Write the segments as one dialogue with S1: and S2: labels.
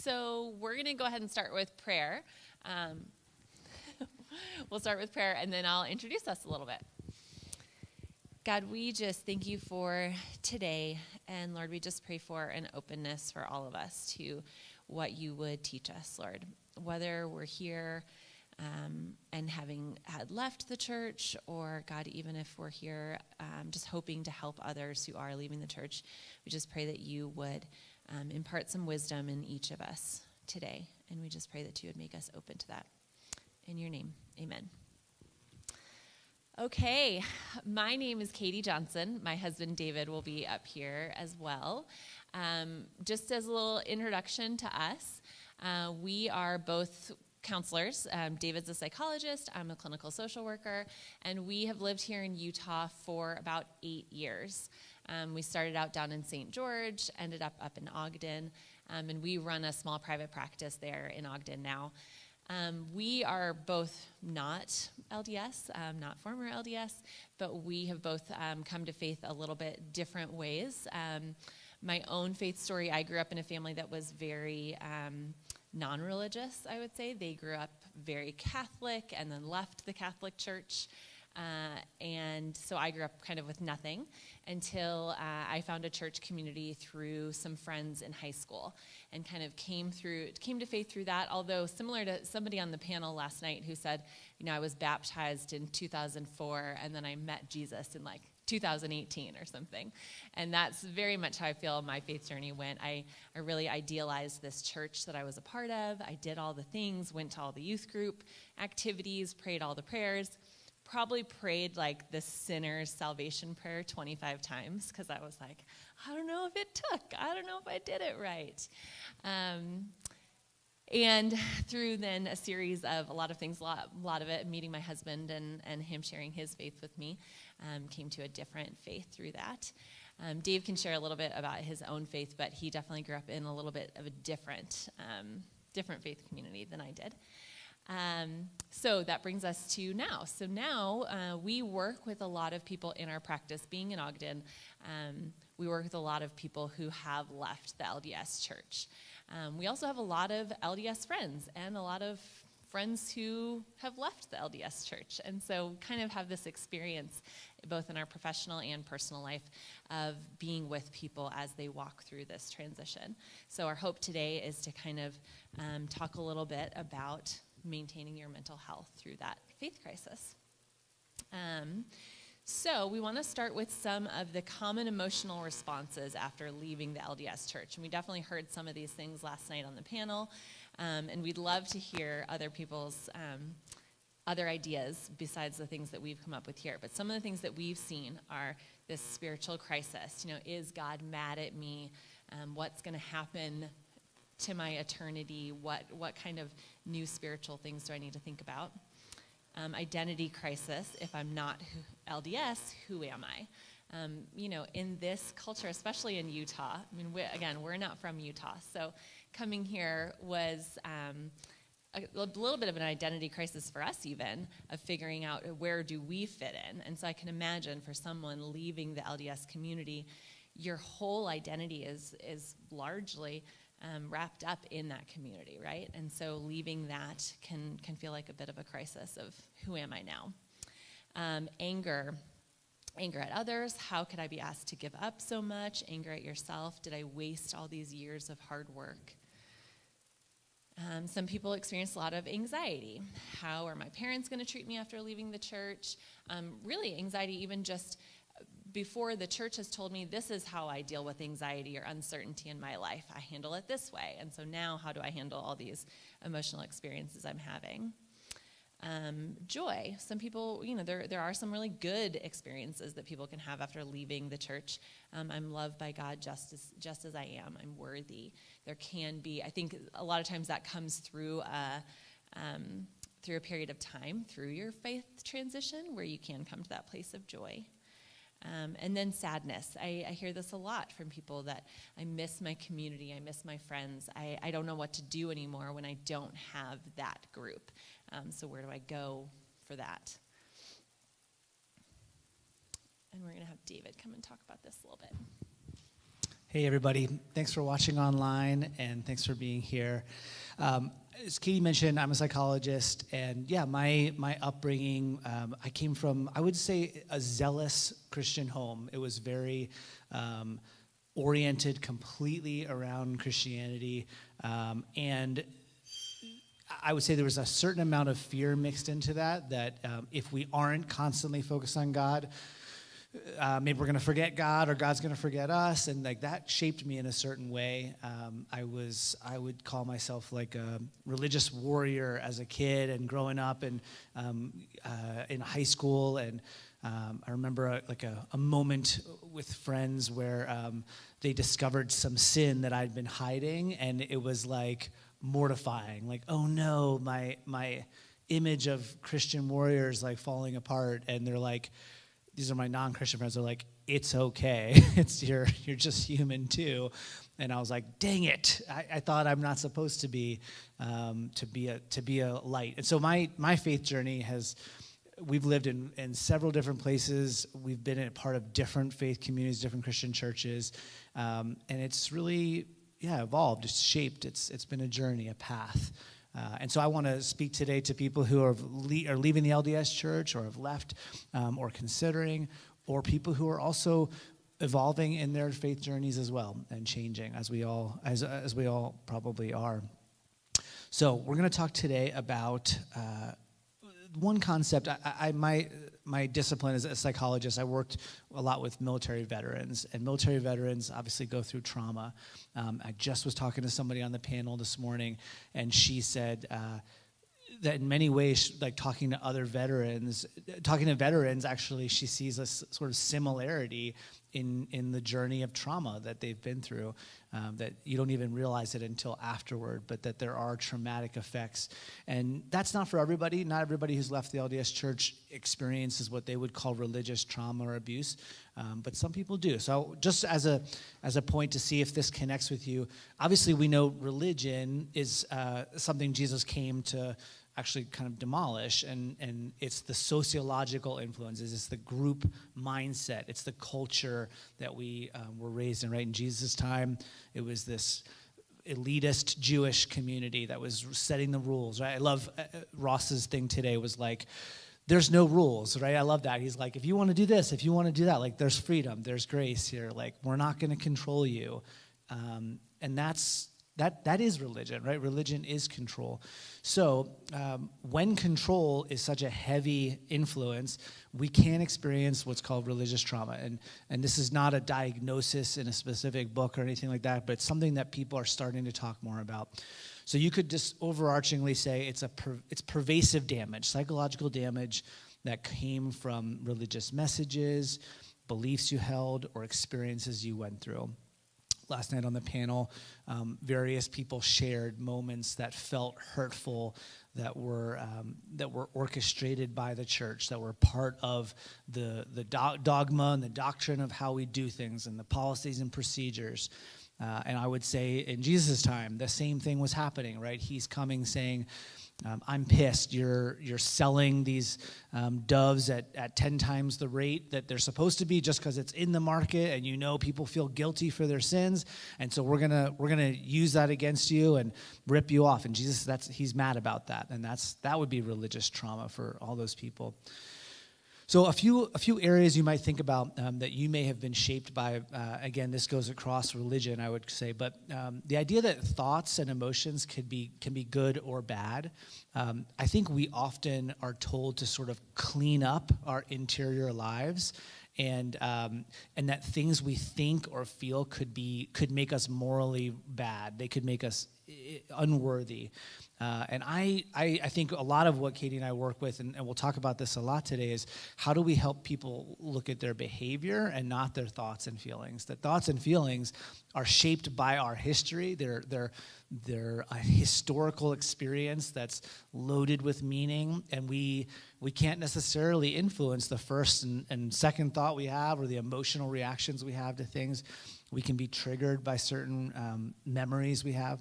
S1: So we're going to go ahead and start with prayer. We'll start with prayer, and then I'll introduce us a little bit. God, we just thank you for today, and Lord, we just pray for an openness for all of us to what you would teach us, Lord. Whether we're here and having had left the church, or God, even if we're here just hoping to help others who are leaving the church, we just pray that you would impart some wisdom in each of us today, and we just pray that you would make us open to that. In your name, amen. Okay, my name is Katie Johnson. My husband David will be up here as well. Just as a little introduction to us, we are both counselors. David's a psychologist, I'm a clinical social worker, and we have lived here in Utah for about 8 years. We started out down in St. George, ended up in Ogden, and we run a small private practice there in Ogden now. We are both not LDS, not former LDS, but we have both come to faith a little bit different ways. My own faith story, I grew up in a family that was very non-religious, I would say. They grew up very Catholic and then left the Catholic Church. And so I grew up kind of with nothing until I found a church community through some friends in high school and kind of came to faith through that, although similar to somebody on the panel last night who said, I was baptized in 2004 and then I met Jesus in 2018 or something. And that's very much how I feel my faith journey went. I really idealized this church that I was a part of. I did all the things, went to all the youth group activities, prayed all the prayers. Probably prayed the sinner's salvation prayer 25 times because I was like, I don't know if it took. I don't know if I did it right. And through then a series of a lot of things, a lot of it, meeting my husband and him sharing his faith with me, came to a different faith through that. Dave can share a little bit about his own faith, but he definitely grew up in a little bit of a different faith community than I did. So that brings us to now. So now we work with a lot of people in our practice. Being in Ogden, we work with a lot of people who have left the LDS church. We also have a lot of LDS friends and a lot of friends who have left the LDS church. And so kind of have this experience both in our professional and personal life of being with people as they walk through this transition. So our hope today is to kind of talk a little bit about maintaining your mental health through that faith crisis. So we want to start with some of the common emotional responses after leaving the LDS church. And we definitely heard some of these things last night on the panel. And we'd love to hear other people's other ideas besides the things that we've come up with here. But some of the things that we've seen are this spiritual crisis. Is God mad at me? What's going to happen to my eternity? What kind of new spiritual things do I need to think about? Identity crisis. If I'm not LDS, who am I? In this culture, especially in Utah, we're not from Utah, so coming here was a little bit of an identity crisis for us even, of figuring out where do we fit in. And so I can imagine for someone leaving the LDS community, your whole identity is largely wrapped up in that community, right? And so leaving that can feel like a bit of a crisis of who am I now? Anger at others. How could I be asked to give up so much? Anger at yourself. Did I waste all these years of hard work? Some people experience a lot of anxiety. How are my parents going to treat me after leaving the church? Really anxiety even just before the church has told me this is how I deal with anxiety or uncertainty in my life. I handle it this way. And so now how do I handle all these emotional experiences I'm having? Joy. Some people, there are some really good experiences that people can have after leaving the church. I'm loved by God just as I am. I'm worthy. There can be, I think a lot of times that comes through a period of time, through your faith transition, where you can come to that place of joy. And then sadness. I hear this a lot from people that I miss my community, I miss my friends. I don't know what to do anymore when I don't have that group. So where do I go for that? And we're going to have David come and talk about this a little bit.
S2: Hey, everybody. Thanks for watching online, and thanks for being here. As Katie mentioned, I'm a psychologist, and my upbringing, I came from, I would say, a zealous Christian home. It was very oriented completely around Christianity, and I would say there was a certain amount of fear mixed into that if we aren't constantly focused on God, maybe we're going to forget God or God's going to forget us, and like that shaped me in a certain way. I would call myself like a religious warrior as a kid and growing up and in high school, and I remember a moment with friends where they discovered some sin that I'd been hiding, and it was like mortifying, like, oh no, my image of Christian warriors like falling apart, and they're like, these are my non-Christian friends. They're like, it's okay. You're just human too. And I was like, dang it! I thought I'm not supposed to be a light. And so my faith journey we've lived in several different places. We've been a part of different faith communities, different Christian churches, and it's really evolved. It's shaped. It's been a journey, a path. And so I want to speak today to people who are leaving the LDS church or have left or considering, or people who are also evolving in their faith journeys as well and changing as we all probably are. So we're going to talk today about one concept. My discipline as a psychologist, I worked a lot with military veterans, and military veterans obviously go through trauma. I just was talking to somebody on the panel this morning, and she said that in many ways, like talking to veterans, actually she sees a sort of similarity in the journey of trauma that they've been through, that you don't even realize it until afterward, but that there are traumatic effects. And that's not for everybody. Not everybody who's left the LDS church experiences what they would call religious trauma or abuse, but some people do. So just as a point to see if this connects with you, obviously we know religion is something Jesus came to actually kind of demolish, and it's the sociological influences, it's the group mindset, it's the culture that we were raised in, right? In Jesus' time, it was this elitist Jewish community that was setting the rules, right? I love Ross's thing today was like, there's no rules, right? I love that. He's like, if you want to do this, if you want to do that, like there's freedom, there's grace here, like we're not going to control you. And that is religion, right? Religion is control. So when control is such a heavy influence, we can experience what's called religious trauma. And this is not a diagnosis in a specific book or anything like that, but it's something that people are starting to talk more about. So you could just overarchingly say it's pervasive damage, psychological damage that came from religious messages, beliefs you held, or experiences you went through. Last night on the panel, various people shared moments that felt hurtful, that were orchestrated by the church, that were part of the dogma and the doctrine of how we do things and the policies and procedures. And I would say in Jesus' time, the same thing was happening, right? He's coming saying, I'm pissed. You're selling these doves at 10 times the rate that they're supposed to be just because it's in the market, and you know people feel guilty for their sins, and so we're gonna use that against you and rip you off. And Jesus, he's mad about that, and that would be religious trauma for all those people. So a few areas you might think about that you may have been shaped by, again, this goes across religion, I would say, but the idea that thoughts and emotions can be good or bad. I think we often are told to sort of clean up our interior lives, and that things we think or feel could make us morally bad. They could make us unworthy. And I think a lot of what Katie and I work with, and we'll talk about this a lot today, is how do we help people look at their behavior and not their thoughts and feelings. That thoughts and feelings are shaped by our history. They're a historical experience that's loaded with meaning, and we can't necessarily influence the first and second thought we have or the emotional reactions we have to things. We can be triggered by certain memories we have.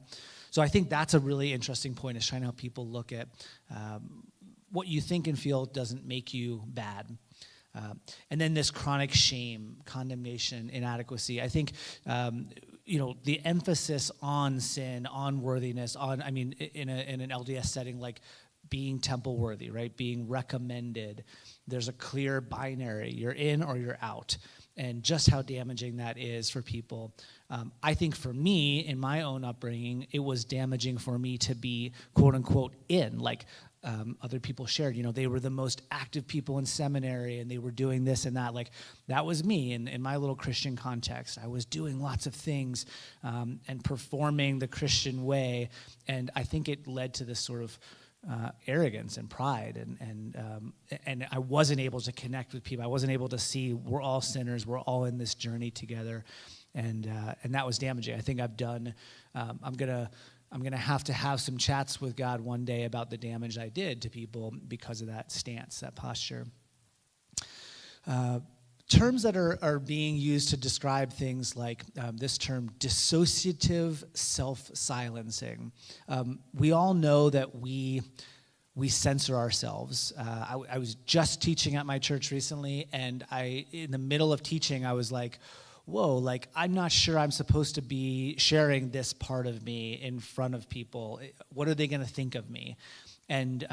S2: So I think that's a really interesting point, is trying to help people look at what you think and feel doesn't make you bad. And then this chronic shame, condemnation, inadequacy. I think, the emphasis on sin, on worthiness, in an LDS setting, like being temple worthy, right? Being recommended. There's a clear binary. You're in or you're out. And just how damaging that is for people. I think for me, in my own upbringing, it was damaging for me to be, quote unquote, in. Like other people shared, they were the most active people in seminary and they were doing this and that. Like that was me in my little Christian context. I was doing lots of things and performing the Christian way. And I think it led to this sort of arrogance and pride, and I wasn't able to connect with people. I wasn't able to see we're all sinners. We're all in this journey together, and that was damaging. I think I've done. I'm gonna have to have some chats with God one day about the damage I did to people because of that stance, that posture. Terms that are being used to describe things like this term, dissociative self-silencing. We all know that we censor ourselves. I was just teaching at my church recently, and in the middle of teaching, I was like, whoa, like I'm not sure I'm supposed to be sharing this part of me in front of people. What are they going to think of me? And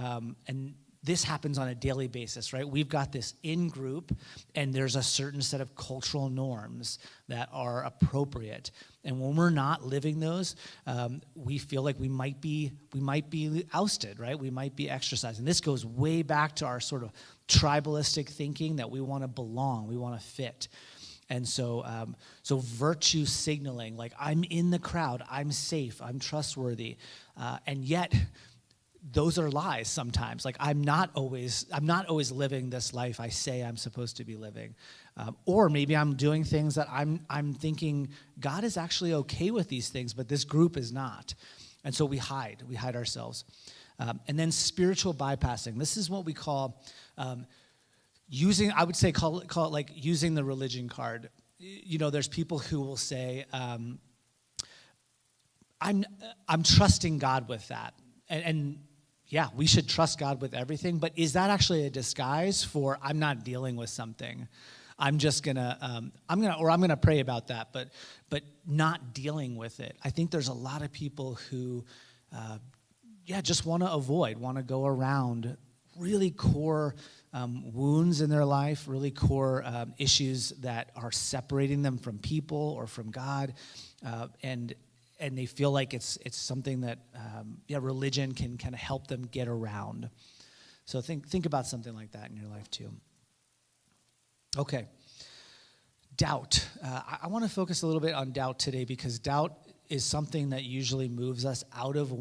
S2: this happens on a daily basis, right? We've got this in-group, and there's a certain set of cultural norms that are appropriate. And when we're not living those, we feel like we might be ousted, right? We might be exercised. And this goes way back to our sort of tribalistic thinking that we want to belong, we want to fit. And so virtue signaling, like I'm in the crowd, I'm safe, I'm trustworthy, and yet those are lies sometimes. Like I'm not always living this life I say I'm supposed to be living, or maybe I'm doing things that I'm thinking God is actually okay with these things, but this group is not, and so we hide ourselves, and then spiritual bypassing. This is what we call call it like using the religion card. There's people who will say, I'm trusting God with that, and yeah, we should trust God with everything, but is that actually a disguise for I'm not dealing with something? I'm gonna pray about that, but not dealing with it. I think there's a lot of people who, just want to go around really core wounds in their life, really core issues that are separating them from people or from God, and they feel like it's something that religion can kind of help them get around. So think about something like that in your life too. Okay, doubt. I want to focus a little bit on doubt today because doubt is something that usually moves us out of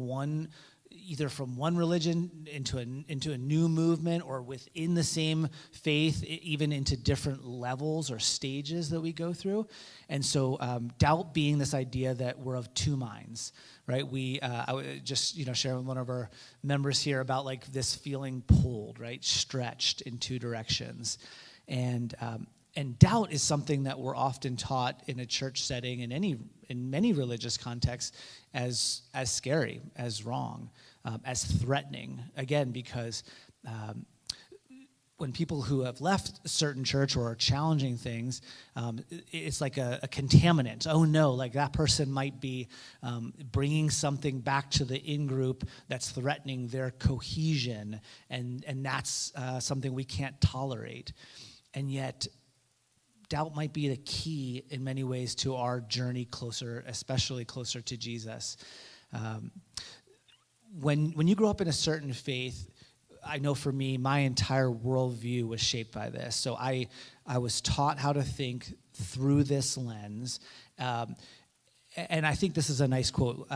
S2: either from one religion into a new movement, or within the same faith, even into different levels or stages that we go through. And so doubt being this idea that we're of two minds, right? I would just share with one of our members here about like this feeling pulled, right, stretched in two directions, and doubt is something that we're often taught in a church setting, in many religious contexts, as scary, as wrong, as threatening. Again, because when people who have left a certain church or are challenging things, it's like a contaminant. Oh no, like that person might be bringing something back to the in-group that's threatening their cohesion, and that's something we can't tolerate. And yet, doubt might be the key in many ways to our journey closer, especially closer to Jesus. When you grow up in a certain faith, I know for me, my entire worldview was shaped by this. So I was taught how to think through this lens. And I think this is a nice quote.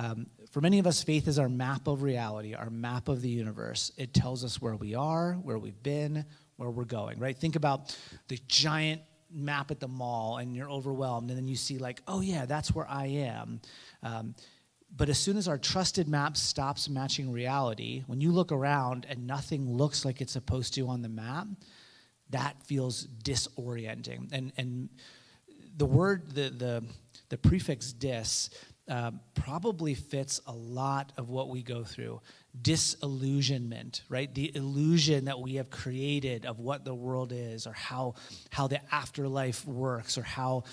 S2: For many of us, faith is our map of reality, our map of the universe. It tells us where we are, where we've been, where we're going, right? Think about the giant map at the mall and you're overwhelmed, and then you see like, oh yeah, that's where I am. But as soon as our trusted map stops matching reality, when you look around and nothing looks like it's supposed to on the map, that feels disorienting. And the word, the prefix dis probably fits a lot of what we go through. Disillusionment, right? The illusion that we have created of what the world is, or how the afterlife works, or how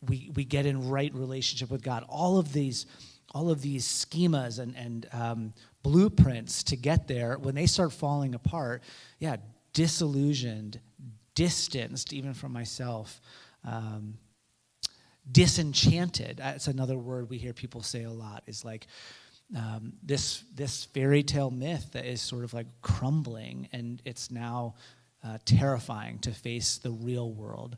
S2: we get in right relationship with God. All of these schemas and blueprints to get there, when they start falling apart, disillusioned, distanced even from myself, disenchanted. That's another word we hear people say a lot, is like this fairy tale myth that is sort of like crumbling, and it's now terrifying to face the real world.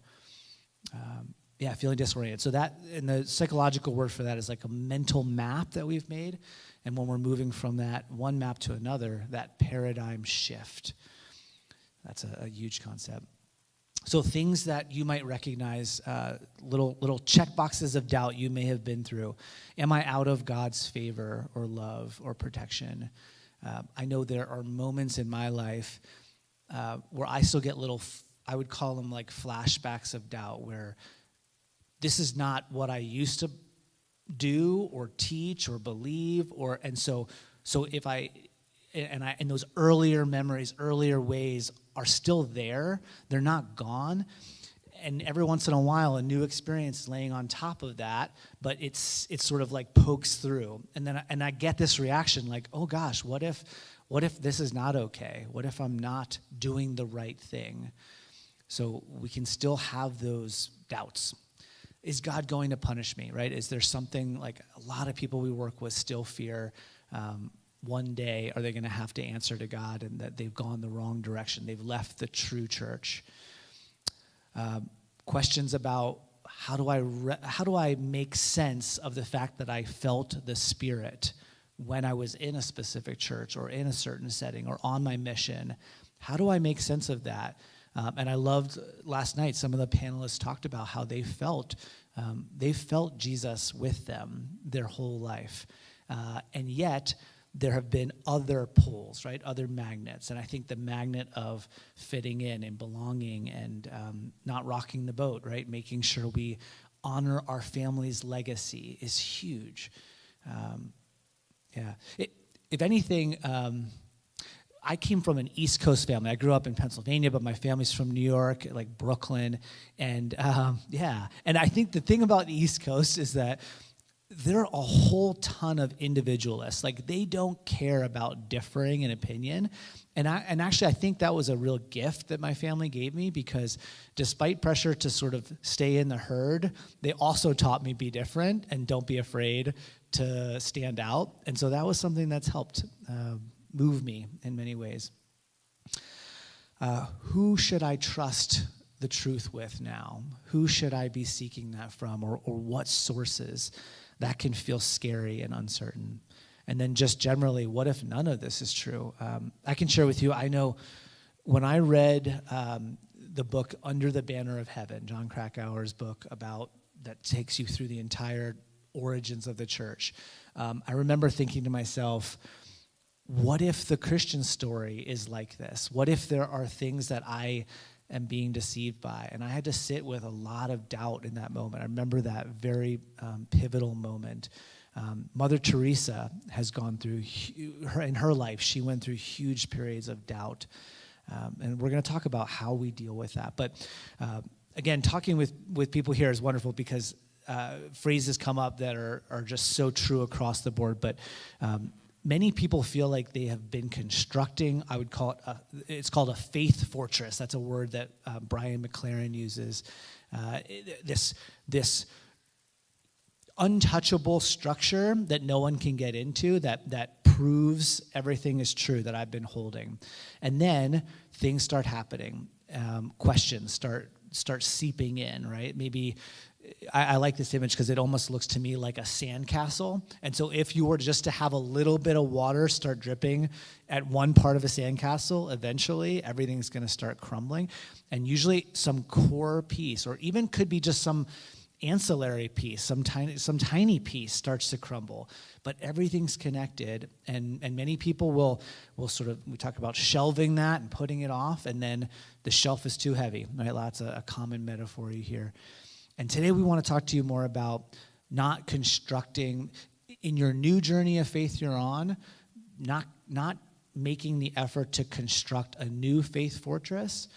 S2: Feeling disoriented. So that, and the psychological word for that is like a mental map that we've made. And when we're moving from that one map to another, that paradigm shift. That's a huge concept. So things that you might recognize, little check boxes of doubt you may have been through. Am I out of God's favor or love or protection? I know there are moments in my life where I still get I would call them like flashbacks of doubt, where this is not what I used to do or teach or believe, and so if I those earlier memories, earlier ways are still there. They're not gone. And every once in a while, a new experience laying on top of that, but it's sort of like pokes through. And then I get this reaction like, oh gosh, what if this is not okay? What if I'm not doing the right thing? So we can still have those doubts. Is God going to punish me, right? Is there something, like a lot of people we work with still fear, one day are they going to have to answer to God, and that they've gone the wrong direction. They've left the true church. Questions about how do I make sense of the fact that I felt the Spirit when I was in a specific church or in a certain setting or on my mission? How do I make sense of that? And I loved last night, some of the panelists talked about how they felt Jesus with them their whole life. And yet, there have been other pulls, right? Other magnets. And I think the magnet of fitting in and belonging and not rocking the boat, right? Making sure we honor our family's legacy is huge. If anything, I came from an East Coast family. I grew up in Pennsylvania, but my family's from New York, like Brooklyn. And and I think the thing about the East Coast is that there are a whole ton of individualists. Like, they don't care about differing in opinion. And actually, I think that was a real gift that my family gave me, because despite pressure to sort of stay in the herd, they also taught me be different and don't be afraid to stand out. And so that was something that's helped move me in many ways. Who should I trust the truth with now? Who should I be seeking that from, or what sources? That can feel scary and uncertain. And then just generally, what if none of this is true? I can share with you, I know when I read the book Under the Banner of Heaven, John Krakauer's book that takes you through the entire origins of the church, I remember thinking to myself, what if the Christian story is like this? What if there are things that I am being deceived by? And I had to sit with a lot of doubt in that moment. I remember that very pivotal moment. Mother Teresa has gone through, in her life, she went through huge periods of doubt. And we're going to talk about how we deal with that. But again, talking with people here is wonderful, because phrases come up that are just so true across the board. But many people feel like they have been constructing, I would call it, it's called a faith fortress. That's a word that Brian McLaren uses. This untouchable structure that no one can get into, that proves everything is true that I've been holding. And then things start happening. Questions start seeping in, right? Maybe I like this image because it almost looks to me like a sandcastle. And so if you were just to have a little bit of water start dripping at one part of a sandcastle, eventually everything's going to start crumbling. And usually some core piece, or even could be just some ancillary piece, some tiny piece starts to crumble. But everything's connected, and many people will sort of, we talk about shelving that and putting it off, and then the shelf is too heavy, right? That's a common metaphor you hear. And today we want to talk to you more about not constructing in your new journey of faith you're on, not making the effort to construct a new faith fortress,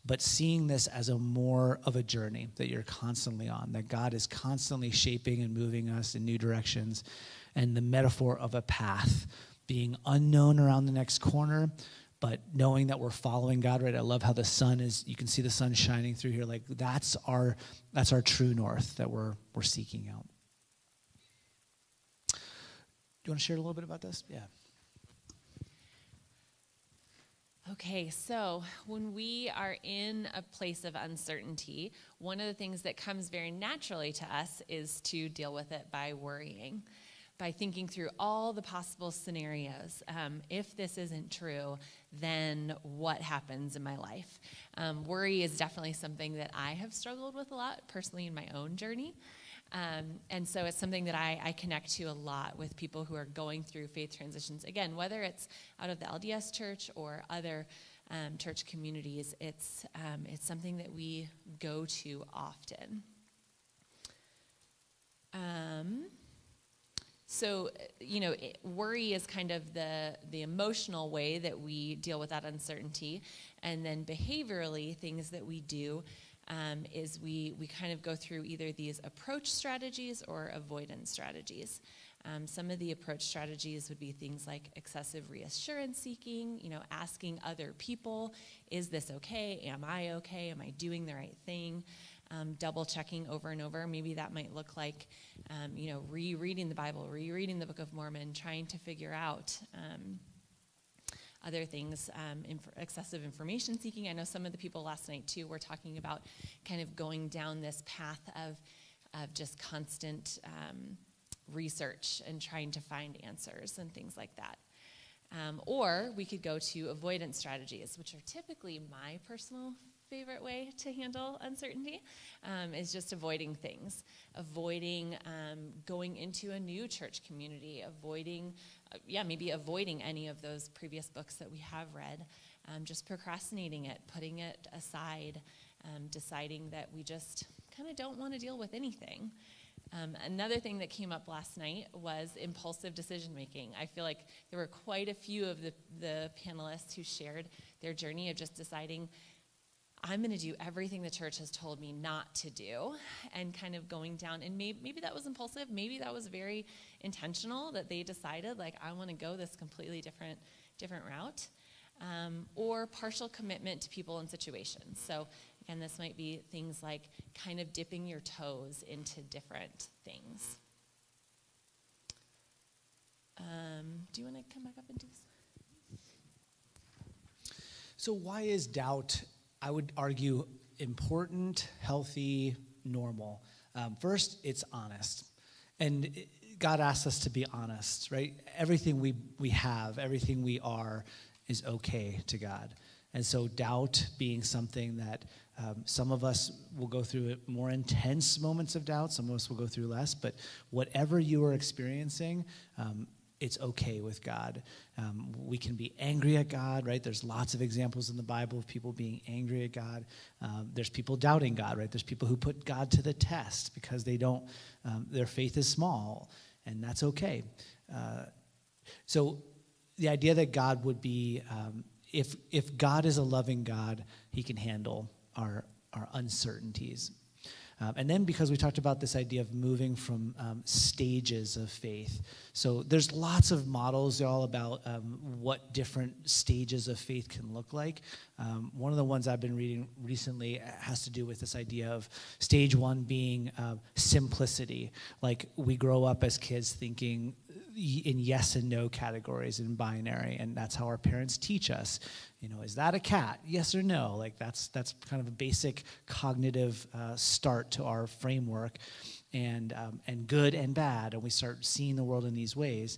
S2: but seeing this as a more of a journey that you're constantly on, that God is constantly shaping and moving us in new directions, and the metaphor of a path being unknown around the next corner, but knowing that we're following God, right? I love how the sun is, you can see the sun shining through here. Like that's our true north that we're seeking out. Do you want to share a little bit about this? Yeah.
S1: Okay, so when we are in a place of uncertainty, one of the things that comes very naturally to us is to deal with it by worrying, by thinking through all the possible scenarios. If this isn't true, then what happens in my life? Worry is definitely something that I have struggled with a lot personally in my own journey. And so it's something that I connect to a lot with people who are going through faith transitions. Again, whether it's out of the LDS church or other church communities, it's something that we go to often. So, worry is kind of the emotional way that we deal with that uncertainty. And then behaviorally, things that we do is we kind of go through either these approach strategies or avoidance strategies. Some of the approach strategies would be things like excessive reassurance seeking, asking other people, is this okay? Am I okay? Am I doing the right thing? Double checking over and over. Maybe that might look like, rereading the Bible, rereading the Book of Mormon, trying to figure out other things, excessive information seeking. I know some of the people last night too were talking about kind of going down this path of just constant research and trying to find answers and things like that. Or we could go to avoidance strategies, which are typically my personal favorite way to handle uncertainty, is just avoiding things, avoiding going into a new church community, avoiding any of those previous books that we have read, just procrastinating it, putting it aside, deciding that we just kind of don't want to deal with anything. Another thing that came up last night was impulsive decision making. I feel like there were quite a few of the panelists who shared their journey of just deciding, I'm going to do everything the church has told me not to do, and kind of going down. And maybe that was impulsive. Maybe that was very intentional, that they decided, like, I want to go this completely different route. Or partial commitment to people and situations. So, again, this might be things like kind of dipping your toes into different things. Do you want to come back up and do this?
S2: So why is doubt, I would argue, important, healthy, normal? First, it's honest. And God asks us to be honest, right? Everything we have, everything we are, is okay to God. And so doubt being something that some of us will go through more intense moments of doubt, some of us will go through less, but whatever you are experiencing, it's okay with God. We can be angry at God, right? There's lots of examples in the Bible of people being angry at God. There's people doubting God, right? There's people who put God to the test because they don't, their faith is small, and that's okay. So the idea that God would be, if God is a loving God, he can handle our uncertainties. And then because we talked about this idea of moving from stages of faith. So there's lots of models all about what different stages of faith can look like. One of the ones I've been reading recently has to do with this idea of stage one being simplicity. Like we grow up as kids thinking in yes and no categories in binary, and that's how our parents teach us. Is that a cat? Yes or no? Like that's kind of a basic cognitive start to our framework, and good and bad, and we start seeing the world in these ways.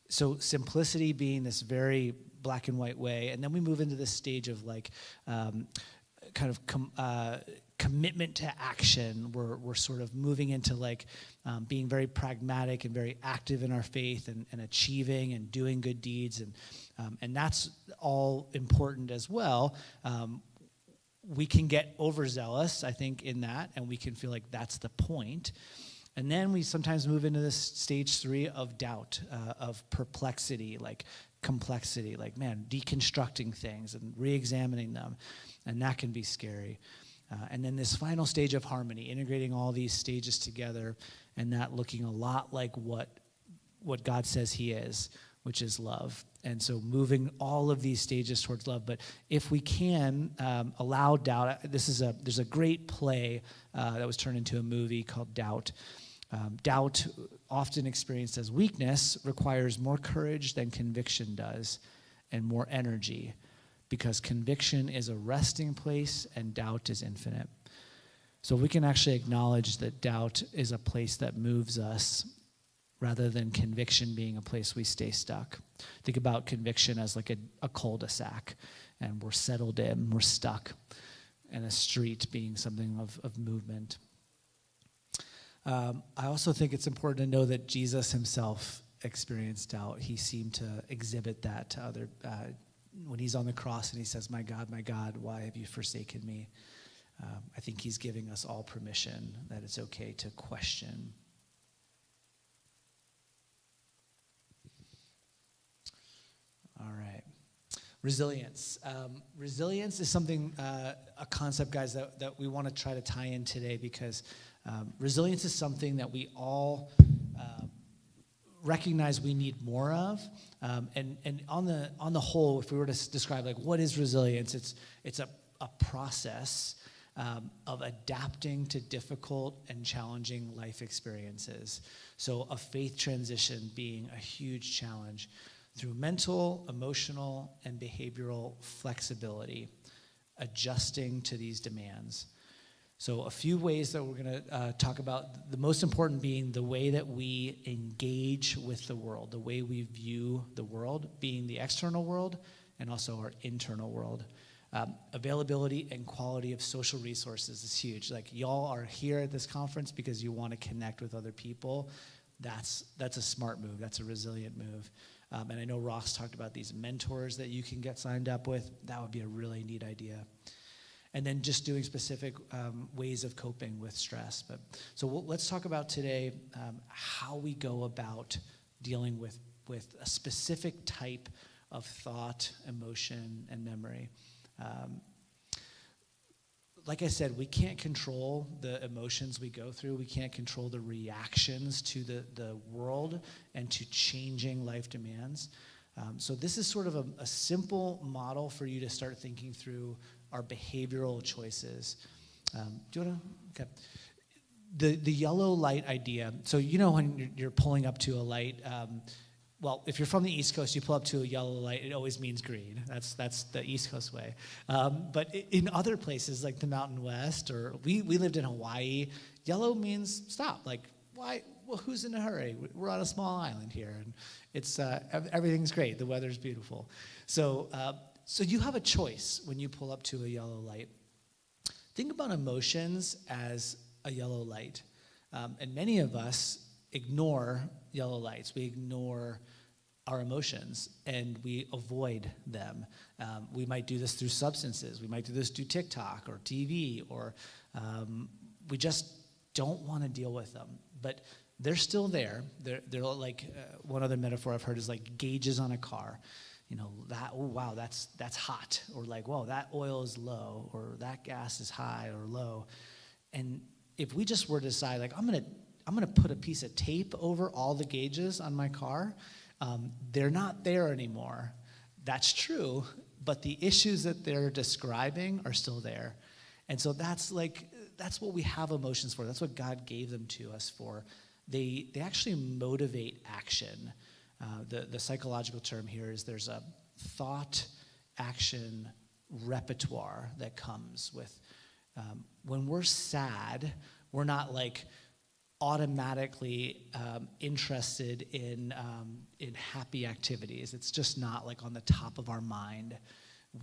S2: So simplicity being this very black and white way, and then we move into this stage of like commitment to action. We're sort of moving into like being very pragmatic and very active in our faith and achieving and doing good deeds, and that's all important as well. We can get overzealous, I think, in that, and we can feel like that's the point. And then we sometimes move into this stage 3 of doubt, of perplexity, like complexity, like, man, deconstructing things and re-examining them. And that can be scary. And then this final stage of harmony, integrating all these stages together, and that looking a lot like what God says he is, which is love. And so moving all of these stages towards love. But if we can allow doubt, there's a great play that was turned into a movie called Doubt. Doubt, often experienced as weakness, requires more courage than conviction does, and more energy, because conviction is a resting place and doubt is infinite. So we can actually acknowledge that doubt is a place that moves us rather than conviction being a place we stay stuck. Think about conviction as like a cul-de-sac, and we're settled in, we're stuck, and a street being something of movement. I also think it's important to know that Jesus himself experienced doubt. He seemed to exhibit that to other, when he's on the cross and he says, my God, why have you forsaken me? I think he's giving us all permission that it's okay to question. All right. Resilience. Resilience is something, a concept, guys, that we want to try to tie in today, because resilience is something that we all recognize we need more of. And on the whole, if we were to describe like what is resilience, it's a process of adapting to difficult and challenging life experiences. So a faith transition being a huge challenge through mental, emotional, and behavioral flexibility, adjusting to these demands. So a few ways that we're going to talk about, the most important being the way that we engage with the world, the way we view the world, being the external world and also our internal world. Availability and quality of social resources is huge. Like, y'all are here at this conference because you want to connect with other people. That's a smart move. That's a resilient move. And I know Ross talked about these mentors that you can get signed up with. That would be a really neat idea. And then just doing specific ways of coping with stress. Let's talk about today how we go about dealing with a specific type of thought, emotion, and memory. Like I said, we can't control the emotions we go through. We can't control the reactions to the world and to changing life demands. So this is sort of a simple model for you to start thinking through our behavioral choices. Do you want to? Okay. The yellow light idea. So you know when you're pulling up to a light, well, if you're from the East Coast, you pull up to a yellow light, it always means green. That's the East Coast way. But in other places like the Mountain West, or we lived in Hawaii, yellow means stop. Like, why? Well, who's in a hurry? We're on a small island here, and it's everything's great. The weather's beautiful. So you have a choice when you pull up to a yellow light. Think about emotions as a yellow light. And many of us ignore yellow lights. We ignore our emotions, and we avoid them. We might do this through substances. We might do this through TikTok or TV, or we just don't want to deal with them. But they're still there. They're like, one other metaphor I've heard is like gauges on a car. You know, that's hot, or like, whoa, that oil is low, or that gas is high or low. And if we just were to decide, like, I'm gonna put a piece of tape over all the gauges on my car, they're not there anymore. That's true, but the issues that they're describing are still there. And so that's what we have emotions for. That's what God gave them to us for. They actually motivate action. The psychological term here is there's a thought, action, repertoire that comes with. When we're sad, we're not like automatically interested in happy activities. It's just not like on the top of our mind.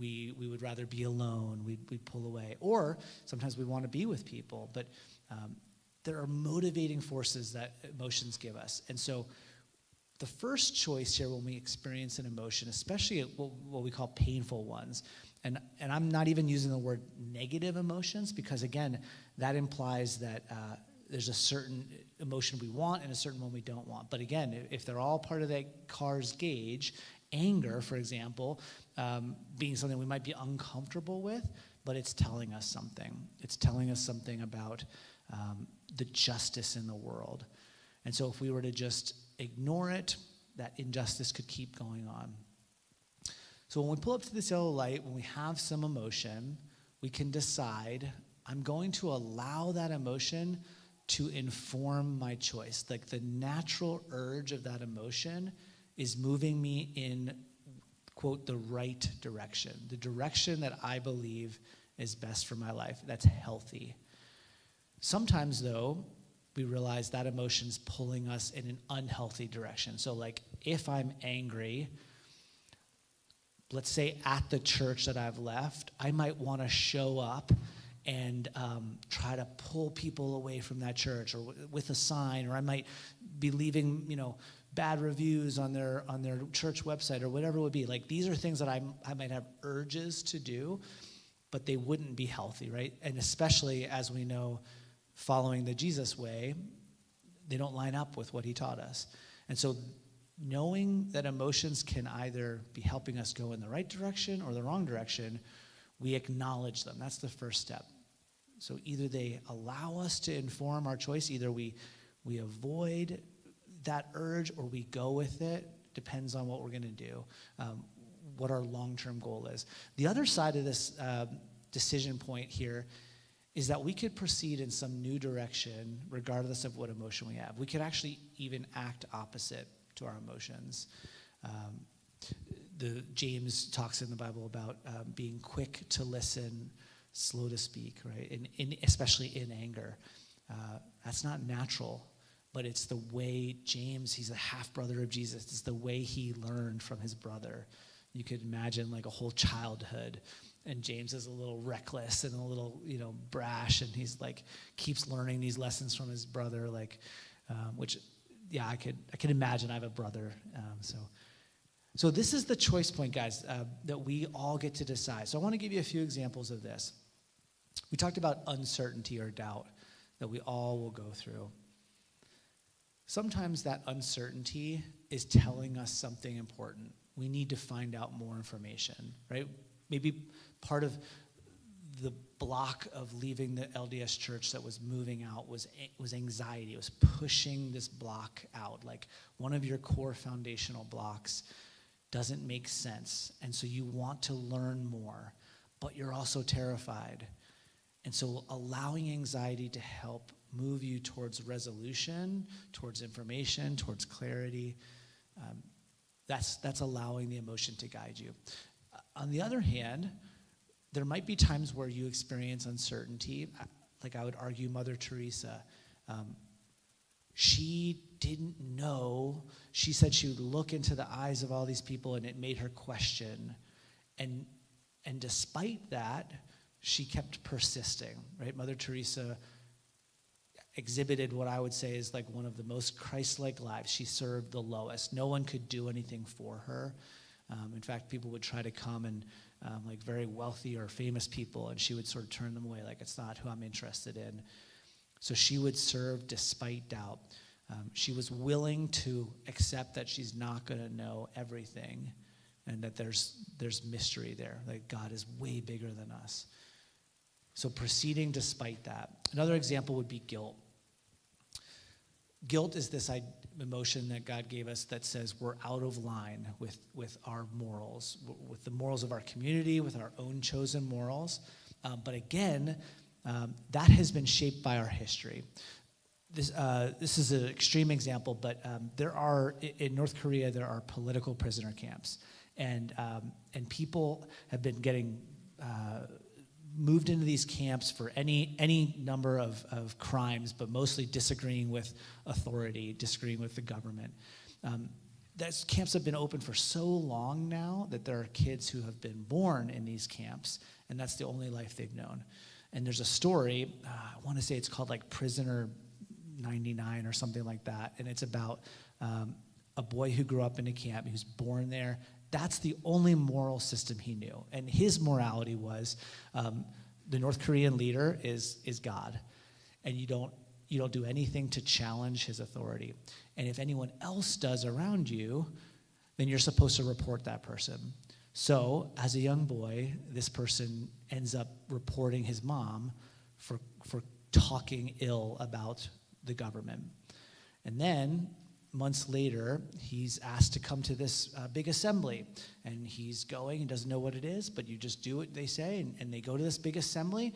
S2: We would rather be alone. We'd pull away. Or sometimes we want to be with people. But there are motivating forces that emotions give us. And so the first choice here when we experience an emotion, especially what we call painful ones, and I'm not even using the word negative emotions, because again, that implies that there's a certain emotion we want and a certain one we don't want. But again, if they're all part of that car's gauge, anger, for example, being something we might be uncomfortable with, but it's telling us something. It's telling us something about the justice in the world. And so if we were to just ignore it, that injustice could keep going on. So when we pull up to this yellow light, when we have some emotion, we can decide, I'm going to allow that emotion to inform my choice. Like the natural urge of that emotion is moving me in, quote, the right direction, the direction that I believe is best for my life, that's healthy. Sometimes, though, we realize that emotion's pulling us in an unhealthy direction. So, like, if I'm angry, let's say at the church that I've left, I might want to show up and try to pull people away from that church, or with a sign, or I might be leaving, bad reviews on their church website, or whatever it would be. Like, these are things that I might have urges to do, but they wouldn't be healthy, right? And especially, as we know, following the Jesus way, they don't line up with what he taught us. And so knowing that emotions can either be helping us go in the right direction or the wrong direction, we acknowledge them. That's the first step. So either they allow us to inform our choice, either we avoid that urge or we go with it, depends on what we're going to do, what our long-term goal is. The other side of this decision point here is that we could proceed in some new direction regardless of what emotion we have. We could actually even act opposite to our emotions. James talks in the Bible about being quick to listen, slow to speak, right? And especially in anger. That's not natural, but it's the way James, he's a half-brother of Jesus, it's the way he learned from his brother. You could imagine like a whole childhood, and James is a little reckless and a little, brash, and he's like keeps learning these lessons from his brother, which, yeah, I could imagine. I have a brother, so this is the choice point, guys, that we all get to decide. So I want to give you a few examples of this. We talked about uncertainty or doubt that we all will go through. Sometimes that uncertainty is telling us something important. We need to find out more information, right? Maybe part of the block of leaving the LDS church that was moving out was anxiety. It was pushing this block out. Like, one of your core foundational blocks doesn't make sense. And so you want to learn more, but you're also terrified. And so allowing anxiety to help move you towards resolution, towards information, towards clarity, that's allowing the emotion to guide you. On the other hand, there might be times where you experience uncertainty. Like, I would argue Mother Teresa, she didn't know. She said she would look into the eyes of all these people, and it made her question. And despite that, she kept persisting, right? Mother Teresa exhibited what I would say is like one of the most Christ-like lives. She served the lowest. No one could do anything for her. In fact, people would try to come and like very wealthy or famous people, and she would sort of turn them away, like, it's not who I'm interested in. So she would serve despite doubt. She was willing to accept that she's not going to know everything, and that there's mystery there, like God is way bigger than us. So proceeding despite that. Another example would be guilt. Guilt is this emotion that God gave us that says we're out of line with our morals, with the morals of our community, with our own chosen morals. But again, that has been shaped by our history. This is an extreme example, but in North Korea, there are political prisoner camps. And people have been getting moved into these camps for any number of crimes, but mostly disagreeing with authority, disagreeing with the government. Those camps have been open for so long now that there are kids who have been born in these camps, and that's the only life they've known. And there's a story, I want to say it's called like Prisoner 99 or something like that, and it's about a boy who grew up in a camp. He was born there. That's the only moral system he knew. And his morality was the North Korean leader is God. And you you don't do anything to challenge his authority. And if anyone else does around you, then you're supposed to report that person. So as a young boy, this person ends up reporting his mom for talking ill about the government. And then months later, he's asked to come to this big assembly. And he's going and doesn't know what it is, but you just do what they say. And they go to this big assembly.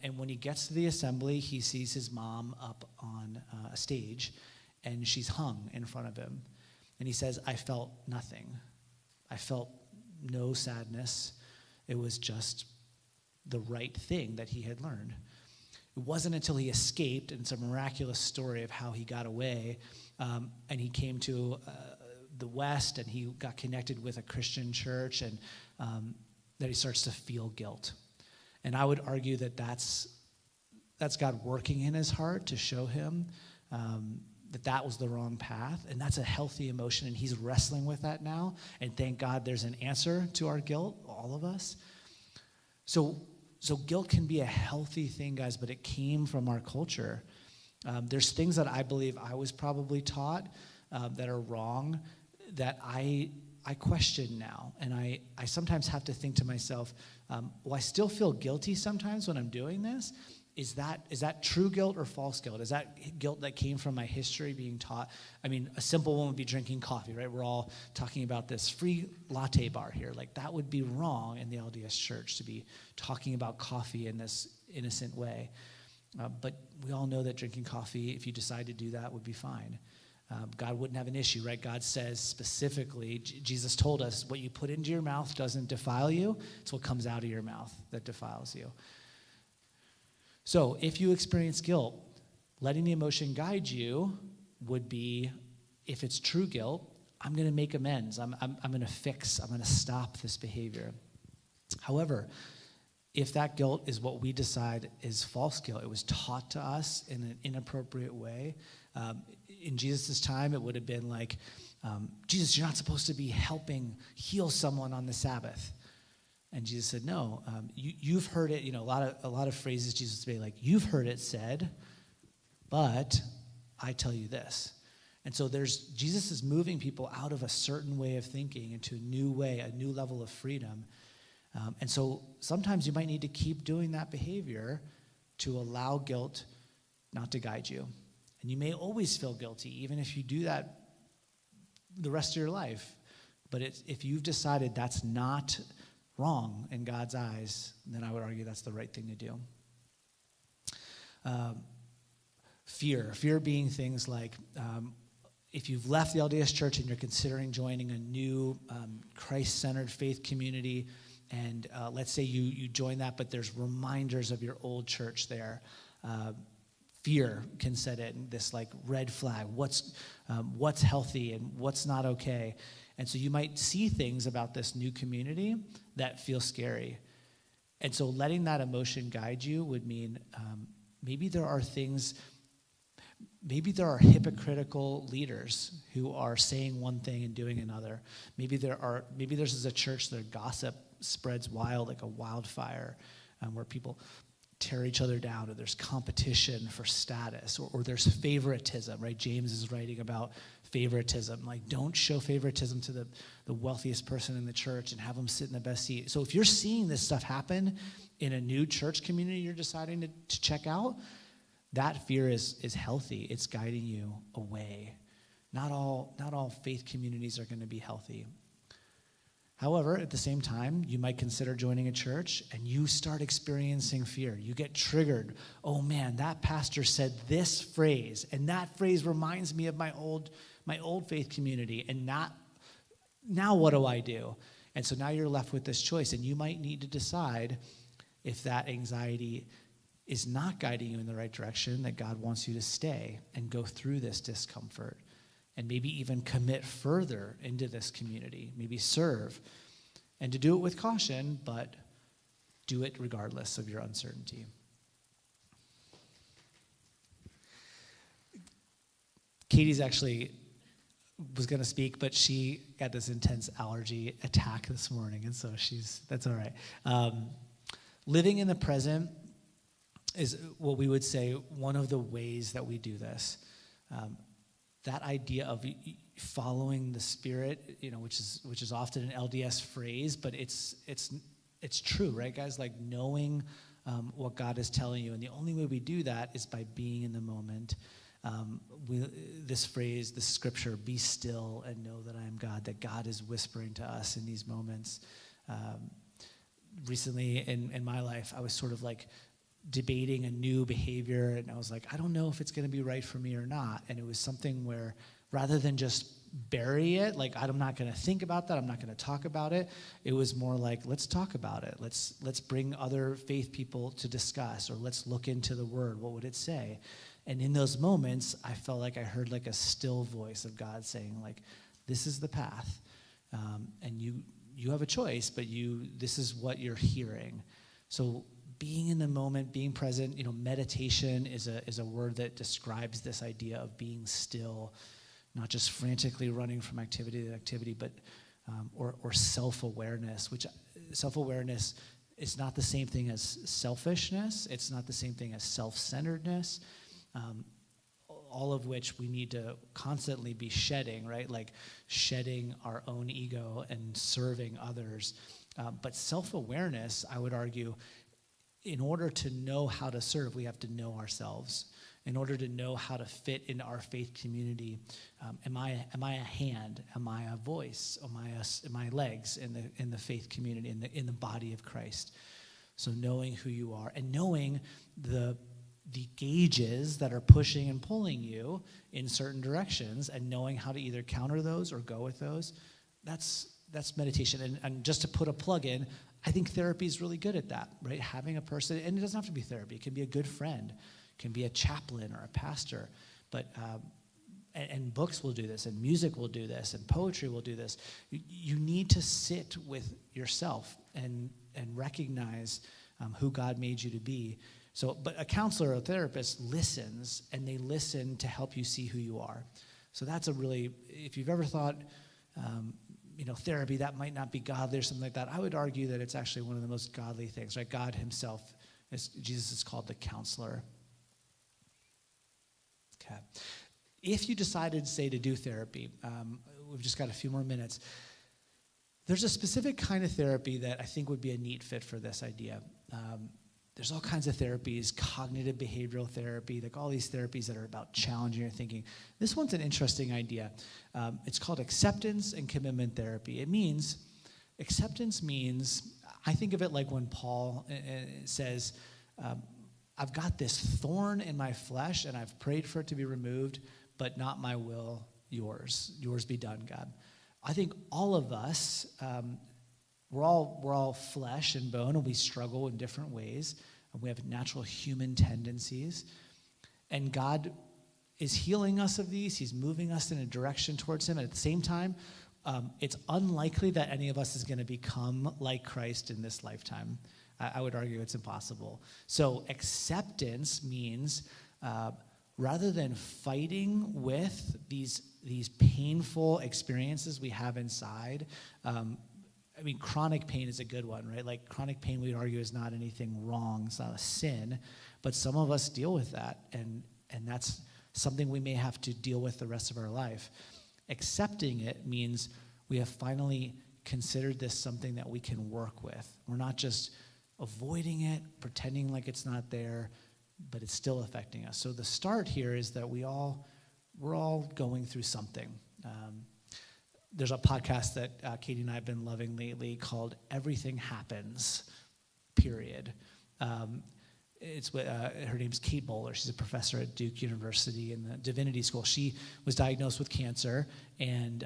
S2: And when he gets to the assembly, he sees his mom up on a stage. And she's hung in front of him. And he says, I felt nothing. I felt no sadness. It was just the right thing that he had learned. It wasn't until he escaped, and it's a miraculous story of how he got away, and he came to the West, and he got connected with a Christian church, and that he starts to feel guilt. And I would argue that that's God working in his heart to show him that was the wrong path, and that's a healthy emotion, and he's wrestling with that now, and thank God there's an answer to our guilt, all of us. So guilt can be a healthy thing, guys, but it came from our culture. There's things that I believe I was probably taught that are wrong that I question now. And I sometimes have to think to myself, well, I still feel guilty sometimes when I'm doing this. Is that true guilt or false guilt? Is that guilt that came from my history being taught? I mean, a simple one would be drinking coffee, right? We're all talking about this free latte bar here. Like, that would be wrong in the LDS church to be talking about coffee in this innocent way. But we all know that drinking coffee, if you decide to do that, would be fine. God wouldn't have an issue, right? God says specifically, Jesus told us, what you put into your mouth doesn't defile you. It's what comes out of your mouth that defiles you. So if you experience guilt, letting the emotion guide you would be, if it's true guilt, I'm going to make amends. I'm going to fix. I'm going to stop this behavior. However, if that guilt is what we decide is false guilt, it was taught to us in an inappropriate way. In Jesus' time, it would have been like, Jesus, you're not supposed to be helping heal someone on the Sabbath. And Jesus said, no, you've heard it, a lot of phrases Jesus would say, like, you've heard it said, but I tell you this. And so Jesus is moving people out of a certain way of thinking into a new way, a new level of freedom. And so sometimes you might need to keep doing that behavior to allow guilt not to guide you. And you may always feel guilty, even if you do that the rest of your life. But if you've decided that's not wrong in God's eyes, then I would argue that's the right thing to do. Fear being things like if you've left the LDS Church and you're considering joining a new Christ-centered faith community, and let's say you join that, but there's reminders of your old church there. Fear can set in this like red flag. What's healthy and what's not okay. And so you might see things about this new community that feel scary. And so letting that emotion guide you would mean maybe there are hypocritical leaders who are saying one thing and doing another. Maybe there's a church that gossip spreads wild like a wildfire, where people tear each other down, or there's competition for status, or there's favoritism, right? James is writing about favoritism. Like, don't show favoritism to the wealthiest person in the church and have them sit in the best seat. So if you're seeing this stuff happen in a new church community you're deciding to check out, that fear is healthy. It's guiding you away. Not all faith communities are going to be healthy. However, at the same time, you might consider joining a church and you start experiencing fear. You get triggered. Oh man, that pastor said this phrase, and that phrase reminds me of my old faith community, and now what do I do? And so now you're left with this choice, and you might need to decide if that anxiety is not guiding you in the right direction, that God wants you to stay and go through this discomfort. And maybe even commit further into this community, maybe serve, and to do it with caution, but do it regardless of your uncertainty. Katie's actually was going to speak, but she got this intense allergy attack this morning, and so that's all right. Living in the present is what we would say one of the ways that we do this. That idea of following the Spirit, which is often an LDS phrase, but it's true, right, guys? Like knowing what God is telling you, and the only way we do that is by being in the moment. This phrase, this scripture, "Be still and know that I am God," that God is whispering to us in these moments. Recently in my life, I was sort of like debating a new behavior, and I was like, I don't know if it's going to be right for me or not. And it was something where rather than just bury it, like I'm not going to think about that, I'm not going to talk about it, it was more like, let's talk about it. Let's bring other faith people to discuss, or let's look into the word. What would it say? And in those moments, I felt like I heard like a still voice of God saying, like, this is the path. And you have a choice, but this is what you're hearing. So being in the moment, being present, meditation is a word that describes this idea of being still, not just frantically running from activity to activity, but or self-awareness, which self-awareness is not the same thing as selfishness. It's not the same thing as self-centeredness, all of which we need to constantly be shedding, right? Like shedding our own ego and serving others. But self-awareness, I would argue, in order to know how to serve, we have to know ourselves. In order to know how to fit into our faith community, am I a hand? Am I a voice? Am I legs in the faith community, in the body of Christ? So knowing who you are and knowing the gauges that are pushing and pulling you in certain directions, and knowing how to either counter those or go with those, that's meditation. And just to put a plug in, I think therapy is really good at that, right? Having a person, and it doesn't have to be therapy. It can be a good friend, it can be a chaplain or a pastor. But and books will do this, and music will do this, and poetry will do this. You need to sit with yourself and recognize who God made you to be. So, but a counselor or a therapist listens, and they listen to help you see who you are. So that's if you've ever thought, therapy, that might not be godly or something like that, I would argue that it's actually one of the most godly things, right? God himself, Jesus is called the counselor. Okay. If you decided, say, to do therapy, we've just got a few more minutes. There's a specific kind of therapy that I think would be a neat fit for this idea. There's all kinds of therapies, cognitive behavioral therapy, like all these therapies that are about challenging your thinking. This one's an interesting idea. It's called acceptance and commitment therapy. Acceptance means, I think of it like when Paul says, I've got this thorn in my flesh and I've prayed for it to be removed, but not my will, yours. Yours be done, God. I think all of us, we're all flesh and bone, and we struggle in different ways. And we have natural human tendencies. And God is healing us of these. He's moving us in a direction towards him. And at the same time, it's unlikely that any of us is going to become like Christ in this lifetime. I would argue it's impossible. So acceptance means rather than fighting with these painful experiences we have inside, chronic pain is a good one, right? Like chronic pain, we'd argue, is not anything wrong. It's not a sin. But some of us deal with that, and that's something we may have to deal with the rest of our life. Accepting it means we have finally considered this something that we can work with. We're not just avoiding it, pretending like it's not there, but it's still affecting us. So the start here is that we're all going through something. There's a podcast that Katie and I have been loving lately called Everything Happens, period. It's her name's Kate Bowler. She's a professor at Duke University in the Divinity School. She was diagnosed with cancer, and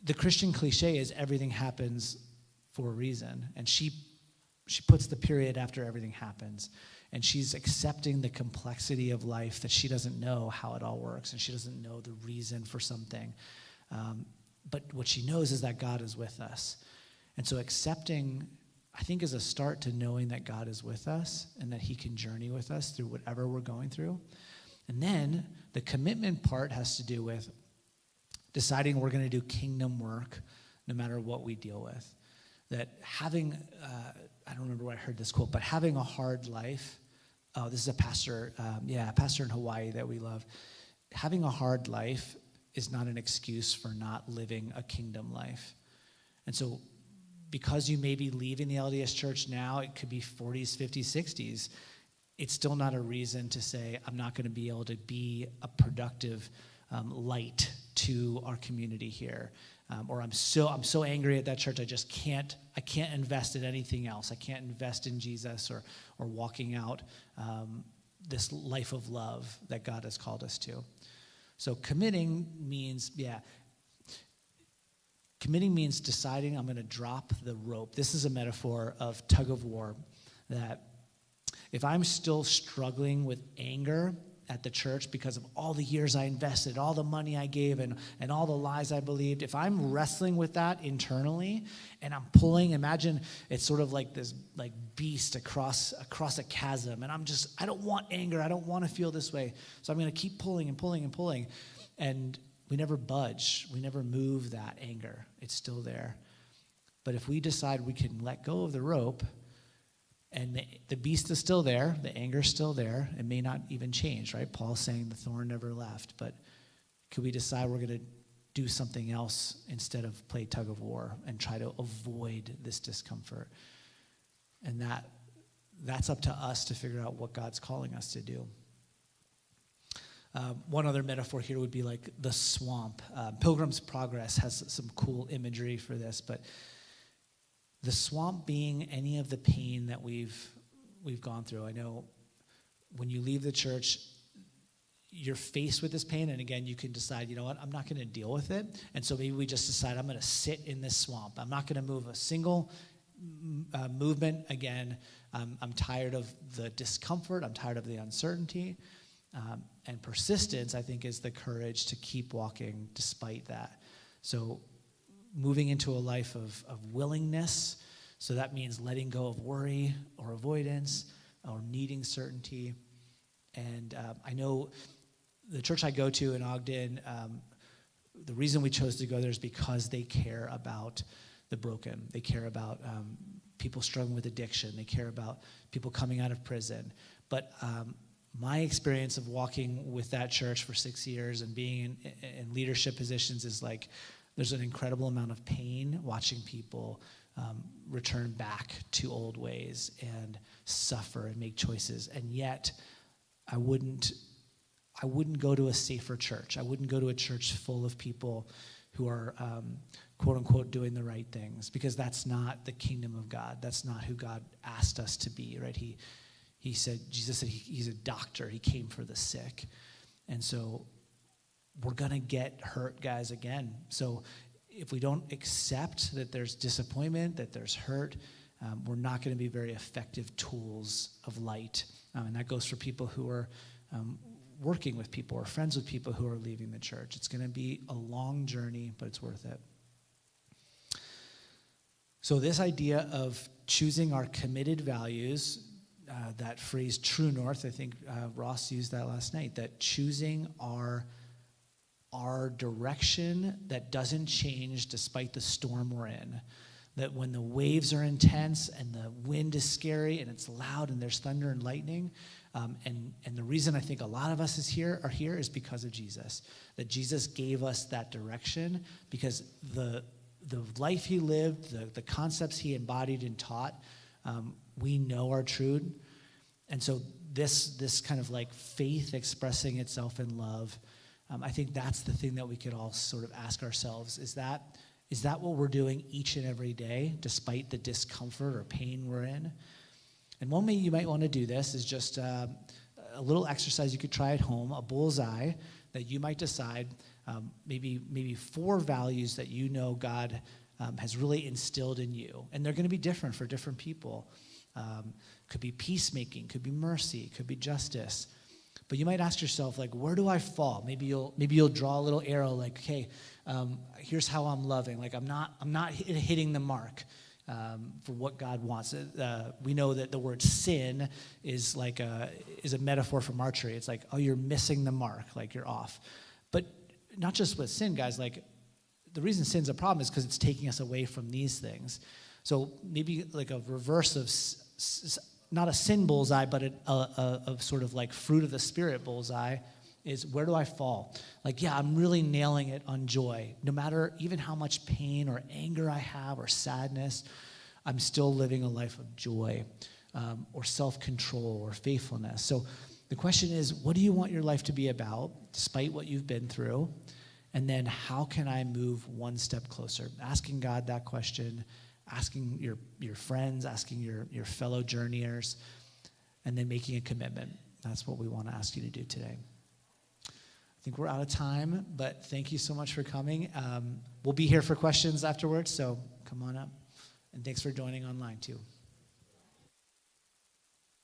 S2: the Christian cliche is everything happens for a reason. And she puts the period after everything happens. And she's accepting the complexity of life, that she doesn't know how it all works, and she doesn't know the reason for something. But what she knows is that God is with us. And so accepting, I think, is a start to knowing that God is with us and that he can journey with us through whatever we're going through. And then the commitment part has to do with deciding we're going to do kingdom work no matter what we deal with. That having, I don't remember where I heard this quote, but having a hard life oh, this is a pastor, pastor in Hawaii that we love. Having a hard life is not an excuse for not living a kingdom life. And so because you may be leaving the LDS church now, it could be 40s, 50s, 60s, it's still not a reason to say, I'm not going to be able to be a productive light to our community here. Or I'm so angry at that church, I can't invest in anything else. I can't invest in Jesus or walking out this life of love that God has called us to. So committing means deciding I'm going to drop the rope. This is a metaphor of tug of war, that if I'm still struggling with anger at the church because of all the years I invested, all the money I gave, and all the lies I believed, if I'm wrestling with that internally and I'm pulling, imagine it's sort of like this beast across a chasm, and I don't want anger, I don't want to feel this way, so I'm going to keep pulling and pulling and pulling, and we never budge, we never move that anger. It's still there. But if we decide we can let go of the rope, and the beast is still there, the anger is still there, it may not even change, right? Paul's saying the thorn never left, but could we decide we're going to do something else instead of play tug of war and try to avoid this discomfort? And that's up to us to figure out what God's calling us to do. One other metaphor here would be like the swamp. Pilgrim's Progress has some cool imagery for this, but the swamp being any of the pain that we've gone through. I know when you leave the church, you're faced with this pain, and again, you can decide, you know what, I'm not going to deal with it, and so maybe we just decide I'm going to sit in this swamp. I'm not going to move a single movement again. I'm tired of the discomfort. I'm tired of the uncertainty. And persistence, I think, is the courage to keep walking despite that. So moving into a life of willingness, so that means letting go of worry or avoidance or needing certainty. And I know the church I go to in Ogden, the reason we chose to go there is because they care about the broken. They care about people struggling with addiction. They care about people coming out of prison. But my experience of walking with that church for 6 years and being in leadership positions is like, there's an incredible amount of pain watching people return back to old ways and suffer and make choices. And yet, I wouldn't go to a safer church. I wouldn't go to a church full of people who are, quote unquote, doing the right things, because that's not the kingdom of God. That's not who God asked us to be, right? Jesus said he's a doctor. He came for the sick. And so we're going to get hurt, guys, again. So if we don't accept that there's disappointment, that there's hurt, we're not going to be very effective tools of light. And that goes for people who are working with people or friends with people who are leaving the church. It's going to be a long journey, but it's worth it. So this idea of choosing our committed values, that phrase true north, I think Ross used that last night, that choosing our direction that doesn't change despite the storm we're in. That when the waves are intense and the wind is scary and it's loud and there's thunder and lightning, and the reason I think a lot of us are here is because of Jesus. That Jesus gave us that direction because the life he lived, the concepts he embodied and taught, we know are true. And so this kind of like faith expressing itself in love, I think that's the thing that we could all sort of ask ourselves. Is that what we're doing each and every day, despite the discomfort or pain we're in? And one way you might want to do this is just a little exercise you could try at home, a bullseye that you might decide, maybe 4 values that you know God has really instilled in you. And they're going to be different for different people. Could be peacemaking, could be mercy, could be justice. But you might ask yourself, like, where do I fall? Maybe you'll draw a little arrow, like, okay, here's how I'm loving. Like, I'm not hitting the mark for what God wants. We know that the word sin is a metaphor from archery. It's like, oh, you're missing the mark, like you're off. But not just with sin, guys. Like, the reason sin's a problem is because it's taking us away from these things. So maybe like a reverse of not a sin bullseye, but a sort of like fruit of the Spirit bullseye, is where do I fall? Like, yeah, I'm really nailing it on joy. No matter even how much pain or anger I have or sadness, I'm still living a life of joy, or self-control or faithfulness. So the question is, what do you want your life to be about, despite what you've been through? And then how can I move one step closer? Asking God that question, asking your friends, asking your fellow journeyers, and then making a commitment. That's what we want to ask you to do today. I think we're out of time, but thank you so much for coming. We'll be here for questions afterwards, so come on up. And thanks for joining online, too.